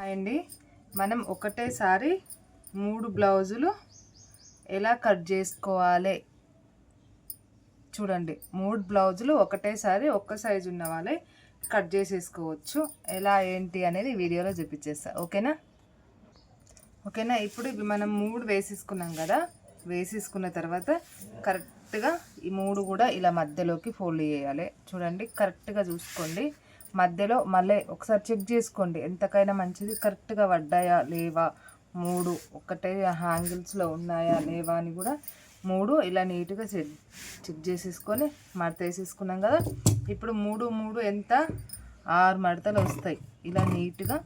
అండి మనం ఒకటేసారి 3 బ్లౌజులు ఎలా కట్ చేసుకోవాలి చూడండి. 3 బ్లౌజులు ఒకటేసారి ఒక్క సైజు ఉన్న వాళ్ళే కట్ చేసేసుకోవచ్చు. ఎలా ఏంటి అనేది వీడియోలో చూపించేస్తా. ఓకేనా. ఇప్పుడు ఇవి మనం 3 వేసేసుకున్నాం కదా. వేసేసుకున్న తర్వాత కరెక్ట్గా ఈ 3 కూడా ఇలా మధ్యలోకి ఫోల్డ్ చేయాలి. చూడండి, కరెక్ట్గా చూసుకోండి. మధ్యలో మళ్ళీ ఒకసారి చెక్ చేసుకోండి, ఎంతకైనా మంచిది కరెక్ట్గా పడ్డాయా లేవా, 3 ఒకటే హ్యాంగిల్స్లో ఉన్నాయా లేవా అని కూడా 3 ఇలా నీట్గా చెక్ చేసేసుకొని మడత వేసేసుకున్నాం కదా. ఇప్పుడు 3 ఎంత 6 మడతలు వస్తాయి. ఇలా నీట్గా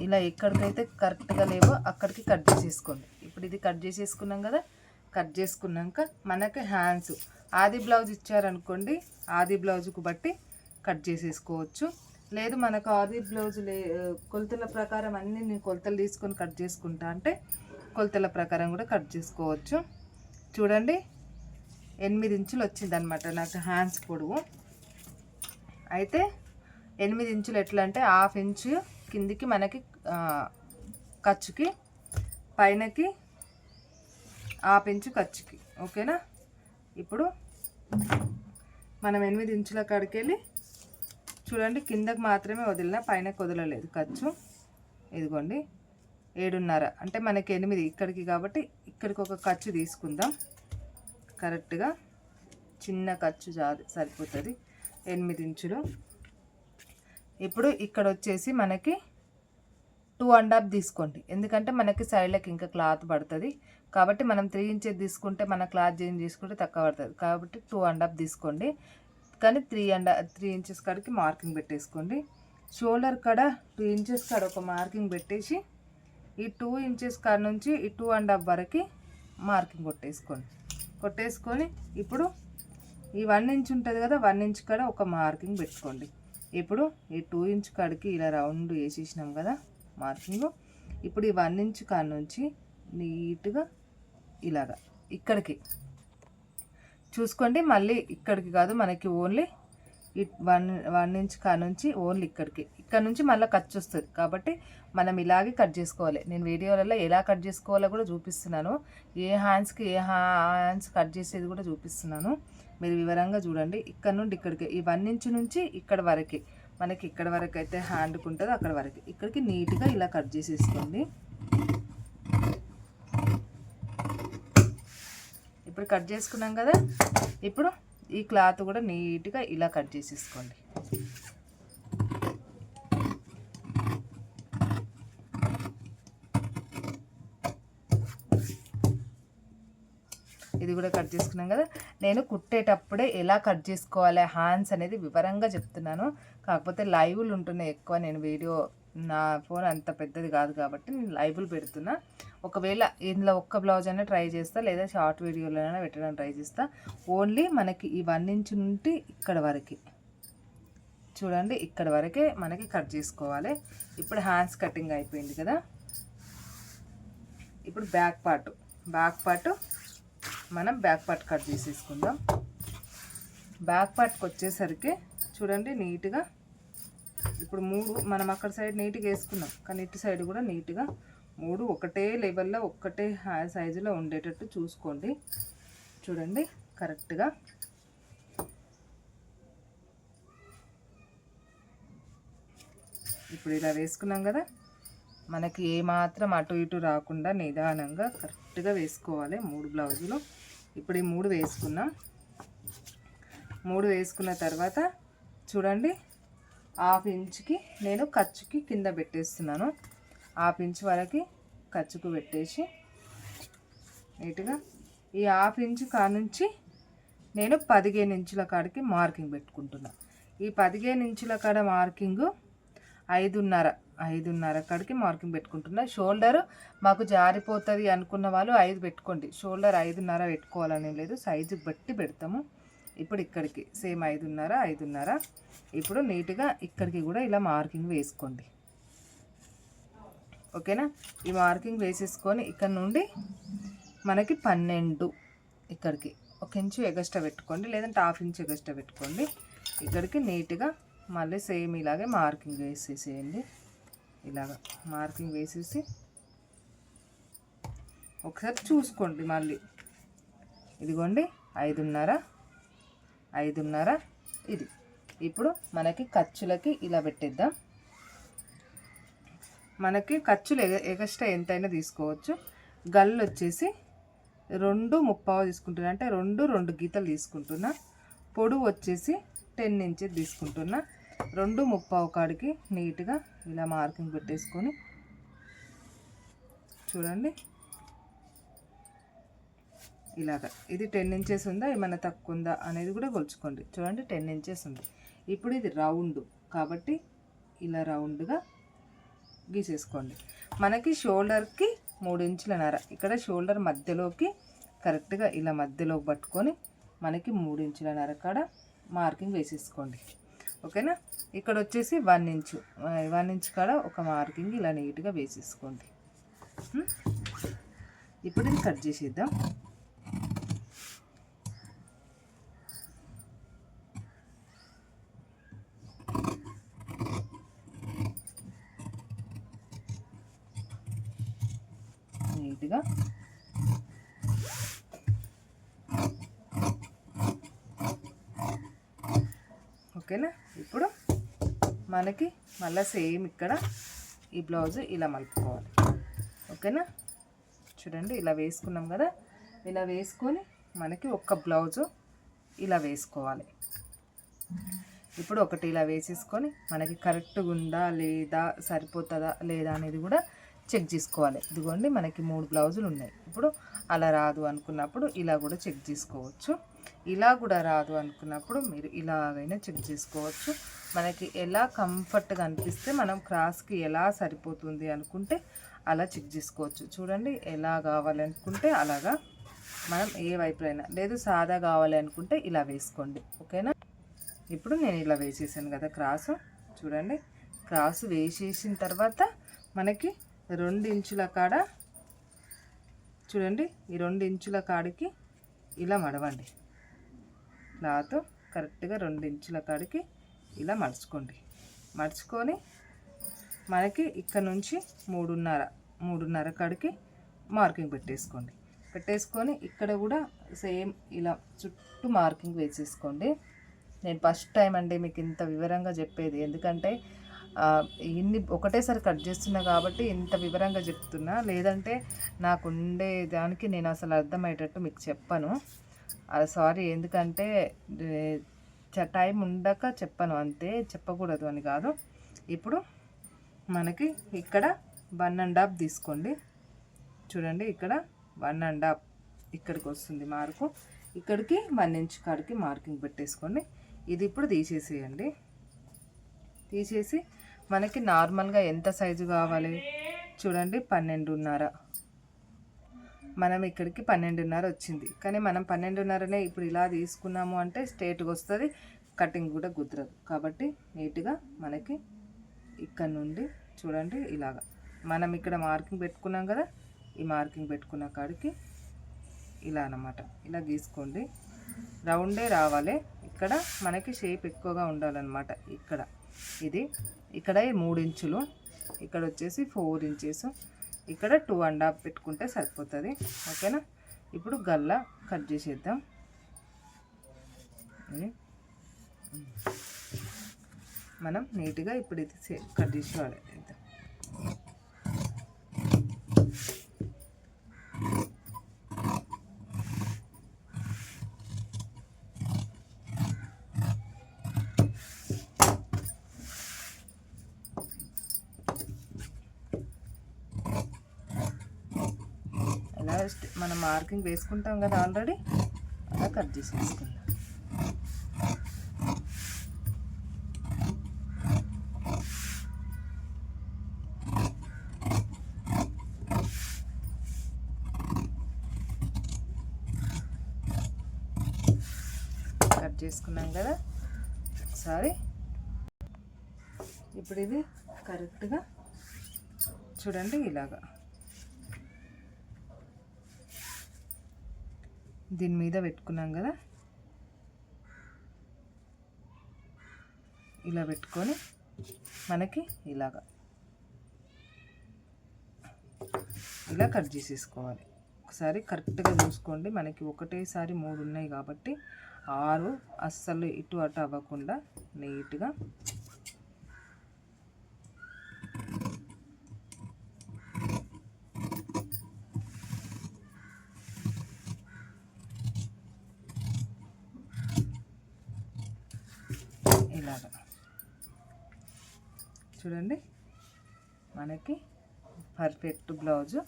ఇలా ఎక్కడికైతే కరెక్ట్గా లేవో అక్కడికి కట్ చేసేసుకోండి. ఇప్పుడు ఇది కట్ చేసేసుకున్నాం కదా. కట్ చేసుకున్నాక మనకి హ్యాండ్స్ ఆది బ్లౌజ్ ఇచ్చారనుకోండి, ఆది బ్లౌజుకు బట్టి కట్ చేసేసుకోవచ్చు. లేదు మనకు ఆది బ్లౌజ్ కొలతల ప్రకారం అన్నీ నేను కొలతలు తీసుకొని కట్ చేసుకుంటా అంటే కొలతల ప్రకారం కూడా కట్ చేసుకోవచ్చు. చూడండి, 8 ఇంచులు వచ్చిందనమాట నాకు హ్యాండ్స్ పొడవు. అయితే 8 ఇంచులు ఎట్లా అంటే 1/2 ఇంచు కిందికి మనకి ఖర్చుకి, పైనకి 1/2 ఇంచు ఖర్చుకి. ఓకేనా. ఇప్పుడు మనం 8 ఇంచుల కాడికి వెళ్ళి చూడండి, కిందకి మాత్రమే వదిలిన, పైనకి వదలలేదు ఖర్చు. ఇదిగోండి 7.5 అంటే మనకి 8 ఇక్కడికి కాబట్టి ఇక్కడికి ఒక ఖర్చు తీసుకుందాం. కరెక్ట్గా చిన్న ఖర్చు సరిపోతుంది, 8 ఇంచులు. ఇప్పుడు ఇక్కడ వచ్చేసి మనకి 2.5 తీసుకోండి, ఎందుకంటే మనకి సైడ్లకి ఇంకా క్లాత్ పడుతుంది కాబట్టి. మనం 3 ఇంచెస్ తీసుకుంటే మన క్లాత్ చేంజ్ చేసుకుంటే తక్కువ పడుతుంది కాబట్టి 2.5 తీసుకోండి. కానీ 3 ఇంచెస్ కాడికి మార్కింగ్ పెట్టేసుకోండి. షోల్డర్ కాడ 2 ఇంచెస్ కాడ ఒక మార్కింగ్ పెట్టేసి ఈ 2 ఇంచెస్ కాడ నుంచి ఈ 2.5 వరకు మార్కింగ్ కొట్టేసుకొని ఇప్పుడు ఈ 1 ఇంచ్ ఉంటుంది కదా, 1 ఇంచ్ కాడ ఒక మార్కింగ్ పెట్టుకోండి. ఇప్పుడు ఈ 2 ఇంచ్ కాడికి ఇలా రౌండ్ వేసేసినాం కదా మార్కింగ్. ఇప్పుడు ఈ 1 ఇంచ్ కాడ నుంచి నీట్గా ఇలాగా ఇక్కడికి చూసుకోండి. మళ్ళీ ఇక్కడికి కాదు, మనకి ఓన్లీ ఈ 1 ఇంచ్ కా నుంచి ఓన్లీ ఇక్కడ నుంచి మళ్ళీ ఖర్చు వస్తుంది కాబట్టి మనం ఇలాగే కట్ చేసుకోవాలి. నేను వీడియోలలో ఎలా కట్ చేసుకోవాలో కూడా చూపిస్తున్నాను, ఏ హ్యాండ్స్కి ఏ హ్యాండ్స్ కట్ చేసేది కూడా చూపిస్తున్నాను. మీరు వివరంగా చూడండి. ఇక్కడ నుండి ఇక్కడికి ఈ 1 ఇంచ్ నుంచి ఇక్కడ వరకు మనకి ఇక్కడ వరకు అయితే హ్యాండ్కి ఉంటుందో అక్కడ వరకు ఇక్కడికి నీట్గా ఇలా కట్ చేసేసుకోండి. ఇప్పుడు కట్ చేసుకున్నాం కదా. ఇప్పుడు ఈ క్లాత్ కూడా నీట్గా ఇలా కట్ చేసేసుకోండి. ఇది కూడా కట్ చేసుకున్నాం కదా. నేను కుట్టేటప్పుడే ఎలా కట్ చేసుకోవాలి హ్యాండ్స్ అనేది వివరంగా చెప్తున్నాను. కాకపోతే లైవ్లు ఉంటున్నాయి ఎక్కువ. నేను వీడియో నా ఫోన్ అంత పెద్దది కాదు కాబట్టి నేను లైవ్లు పెడుతున్నా. ఒకవేళ ఇందులో ఒక్క బ్లౌజ్ అయినా ట్రై చేస్తా, లేదా షార్ట్ వీడియోలోనైనా పెట్టడానికి ట్రై చేస్తా. ఓన్లీ మనకి ఈ 1 ఇంచ్ నుండి ఇక్కడ వరకు చూడండి, ఇక్కడ వరకే మనకి కట్ చేసుకోవాలి. ఇప్పుడు హ్యాండ్స్ కటింగ్ అయిపోయింది కదా. ఇప్పుడు బ్యాక్ పార్ట్ మనం బ్యాక్ పార్ట్ కట్ చేసేసుకుందాం. బ్యాక్ పార్ట్కి వచ్చేసరికి చూడండి నీట్గా ఇప్పుడు 3 మనం అక్కడ సైడ్ నీట్గా వేసుకున్నాం, కానీ ఇటు సైడ్ కూడా నీట్గా 3 ఒకటే లెవెల్లో ఒకటే సైజులో ఉండేటట్టు చూసుకోండి. చూడండి కరెక్ట్గా. ఇప్పుడు ఇలా వేసుకున్నాం కదా. మనకి ఏమాత్రం అటు ఇటు రాకుండా నిదానంగా కరెక్ట్గా వేసుకోవాలి 3 బ్లౌజులు. ఇప్పుడు ఈ 3 వేసుకున్నాం. 3 వేసుకున్న తర్వాత చూడండి 1/2 ఇంచుకి నేను ఖర్చుకి కింద పెట్టేస్తున్నాను. 1/2 ఇంచ్ వరకు ఖర్చుకు పెట్టేసి నీట్గా ఈ 1/2 ఇంచు కా నుంచి నేను 15 ఇంచుల కాడికి మార్కింగ్ పెట్టుకుంటున్నా. ఈ 15 ఇంచుల కాడ మార్కింగ్ 5.5 కాడికి మార్కింగ్ పెట్టుకుంటున్నా. షోల్డర్ మాకు జారిపోతుంది అనుకున్న వాళ్ళు 5 పెట్టుకోండి. షోల్డర్ 5.5 పెట్టుకోవాలని లేదు, సైజు బట్టి పెడతాము. ఇప్పుడు ఇక్కడికి సేమ్ 5.5. ఇప్పుడు నీట్గా ఇక్కడికి కూడా ఇలా మార్కింగ్ వేసుకోండి. ఓకేనా. ఈ మార్కింగ్ వేసేసుకొని ఇక్కడ నుండి మనకి 12 ఇక్కడికి 1 ఇంచు ఎగస్ట్రా పెట్టుకోండి, లేదంటే 1/2 ఇంచు ఎగస్ట్రా పెట్టుకోండి. ఇక్కడికి నీట్గా మళ్ళీ సేమ్ ఇలాగే మార్కింగ్ వేసేసేయండి. ఇలాగ మార్కింగ్ వేసేసి ఒకసారి చూసుకోండి మళ్ళీ. ఇదిగోండి 5.5 ఇది. ఇప్పుడు మనకి ఖర్చులకి ఇలా పెట్టేద్దాం. మనకి ఖర్చులు ఎక్స్ట్రా ఎంతైనా తీసుకోవచ్చు. గల్లు వచ్చేసి 2.35 తీసుకుంటున్నా, అంటే 2 గీతలు తీసుకుంటున్నా. పొడవు వచ్చేసి 10 ఇంచెస్ తీసుకుంటున్నా. 2.35 కాడికి నీట్గా ఇలా మార్కింగ్ పెట్టేసుకొని చూడండి ఇలాగ. ఇది 10 ఇంచెస్ ఉందా, ఏమైనా తక్కువ ఉందా అనేది కూడా కొలుచుకోండి. చూడండి 10 ఇంచెస్ ఉంది. ఇప్పుడు ఇది రౌండ్ కాబట్టి ఇలా రౌండ్గా గీసేసుకోండి. మనకి షోల్డర్కి 3 ఇంచులన్నర, ఇక్కడ షోల్డర్ మధ్యలోకి కరెక్ట్గా ఇలా మధ్యలోకి పట్టుకొని మనకి 3 ఇంచులన్నర కాడ మార్కింగ్ వేసేసుకోండి. ఓకేనా. ఇక్కడ వచ్చేసి 1 ఇంచు కాడ ఒక మార్కింగ్ ఇలా నీట్గా వేసేసుకోండి. ఇప్పుడు ఇది కట్ చేసేద్దాం. నీట్గా ఓకేనా. ఇప్పుడు మనకి మళ్ళీ సేమ్ ఇక్కడ ఈ బ్లౌజ్ ఇలా మలుపుకోవాలి. ఓకేనా. చూడండి ఇలా వేసుకున్నాం కదా, ఇలా వేసుకొని మనకి ఒక్క బ్లౌజు ఇలా వేసుకోవాలి. ఇప్పుడు ఒకటి ఇలా వేసేసుకొని మనకి కరెక్ట్గా ఉందా లేదా, సరిపోతుందా లేదా అనేది కూడా చెక్ చేసుకోవాలి. ఇదిగోండి మనకి 3 బ్లౌజులు ఉన్నాయి. ఇప్పుడు అలా రాదు అనుకున్నప్పుడు ఇలా కూడా చెక్ చేసుకోవచ్చు. ఇలా కూడా రాదు అనుకున్నప్పుడు మీరు ఇలాగైనా చెక్ చేసుకోవచ్చు. మనకి ఎలా కంఫర్ట్గా అనిపిస్తే, మనం క్రాస్కి ఎలా సరిపోతుంది అనుకుంటే అలా చెక్ చేసుకోవచ్చు. చూడండి ఎలా కావాలనుకుంటే అలాగా మనం ఏ వైపులైనా, లేదు సాదా కావాలి అనుకుంటే ఇలా వేసుకోండి. ఓకేనా. ఇప్పుడు నేను ఇలా వేసేసాను కదా క్రాసు. చూడండి క్రాసు వేసేసిన తర్వాత మనకి 2 ఇంచుల కాడ, చూడండి ఈ 2 ఇంచుల కాడికి ఇలా మడవండి. క్లాత్ కరెక్ట్గా 2 ఇంచుల కాడికి ఇలా మడుచుకొని మనకి ఇక్కడ నుంచి 3.5 కాడికి మార్కింగ్ పెట్టేసుకొని ఇక్కడ కూడా సేమ్ ఇలా చుట్టూ మార్కింగ్ వేసేసుకోండి. నేను ఫస్ట్ టైం అండి మీకు ఇంత వివరంగా చెప్పేది, ఎందుకంటే ఒకటేసారి కట్ చేస్తున్నా కాబట్టి ఇంత వివరంగా చెప్తున్నా. లేదంటే నాకు ఉండే దానికి నేను అసలు అర్థమయ్యేటట్టు మీకు చెప్పను. సారీ, ఎందుకంటే టైం ఉండక చెప్పను అంతే, చెప్పకూడదు అని కాదు. ఇప్పుడు మనకి ఇక్కడ 1.5 తీసుకోండి. చూడండి ఇక్కడ 1.5 ఇక్కడికి వస్తుంది మార్కు. ఇక్కడికి 1 ఇంచ్ కాడికి మార్కింగ్ పెట్టేసుకోండి. ఇది ఇప్పుడు తీసేసేయండి. తీసేసి మనకి నార్మల్గా ఎంత సైజు కావాలి చూడండి, 12.5. మనం ఇక్కడికి 12.5 వచ్చింది, కానీ మనం 12.5నే ఇప్పుడు ఇలా తీసుకున్నాము అంటే స్ట్రేట్గా వస్తుంది, కటింగ్ కూడా కుదరదు. కాబట్టి నీట్గా మనకి ఇక్కడ నుండి చూడండి ఇలాగా మనం ఇక్కడ మార్కింగ్ పెట్టుకున్నాం కదా, ఈ మార్కింగ్ పెట్టుకున్న కాడికి ఇలా అన్నమాట ఇలా గీసుకోండి. రౌండే రావాలి. ఇక్కడ మనకి షేప్ ఎక్కువగా ఉండాలన్నమాట. ఇక్కడ 3 ఇంచులు, ఇక్కడ వచ్చేసి 4 ఇంచెస్, ఇక్కడ 2.5 పెట్టుకుంటే సరిపోతుంది. ఓకేనా. ఇప్పుడు గల్లా కట్ చేసేద్దాం. మనం నీట్గా ఇప్పుడు ఇది కట్ చేసేవాళ్ళం. మనం మార్కింగ్ వేసుకుంటాం కదా ఆల్రెడీ, అలా కట్ చేసేసుకుందాం. కట్ చేసుకున్నాం కదా ఒకసారి. ఇప్పుడు ఇది కరెక్ట్గా చూడండి ఇలాగా దీని మీద పెట్టుకున్నాం కదా, ఇలా పెట్టుకొని మనకి ఇలాగా ఇలా కట్ చేసేసుకోవాలి. ఒకసారి కరెక్ట్గా చూసుకోండి, మనకి ఒకటేసారి 3 ఉన్నాయి కాబట్టి 6 అస్సలు ఇటు అటు అవ్వకుండా నీట్గా ఇలాగా చూడండి, మనకి పర్ఫెక్ట్ బ్లౌజు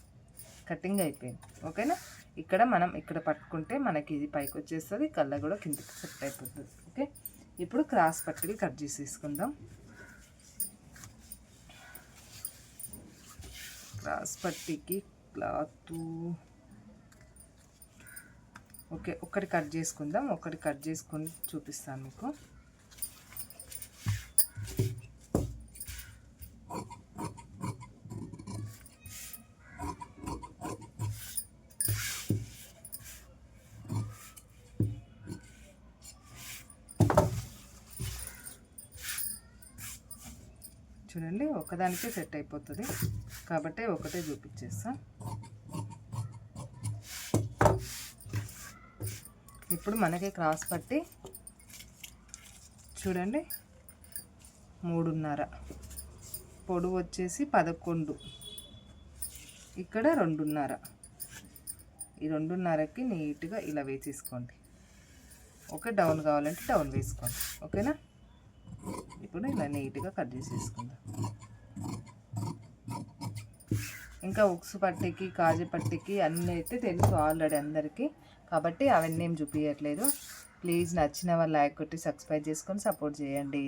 కటింగ్ అయిపోయింది. ఓకేనా, ఇక్కడ మనం ఇక్కడ పట్టుకుంటే మనకి ఇది పైకి వచ్చేస్తుంది, కళ్ళ కూడా కిందకి సెట్ అయిపోతుంది. ఓకే, ఇప్పుడు క్రాస్ పట్టీలు కట్ చేసి తీసుకుందాం. క్రాస్ పట్టీకి క్లాత్ ఓకే ఒకటి కట్ చేసుకుందాం, ఒకటి కట్ చేసుకొని చూపిస్తాను మీకు. చూడండి, ఒకదానికే సెట్ అయిపోతుంది కాబట్టి ఒకటే చూపించేస్తా. ఇప్పుడు మనకి క్రాస్ పట్టి చూడండి 3.5, పొడవు వచ్చేసి 11, ఇక్కడ 2.5. ఈ 2.5కి నీట్గా ఇలా వేసేసుకోండి. ఓకే, డౌన్ కావాలంటే డౌన్ వేసుకోండి. ఓకేనా, ఇప్పుడు ఇలా నీట్గా కట్ చేసేసుకుందాం. ఇంకా ఉక్సు పట్టీకి కాజు పట్టీకి అన్నీ అయితే తెలుసు ఆల్రెడీ అందరికీ, కాబట్టి అవన్నీ ఏం చూపించట్లేదు. ప్లీజ్ నచ్చిన వాళ్ళు లైక్ కొట్టి సబ్స్క్రైబ్ చేసుకొని సపోర్ట్ చేయండి.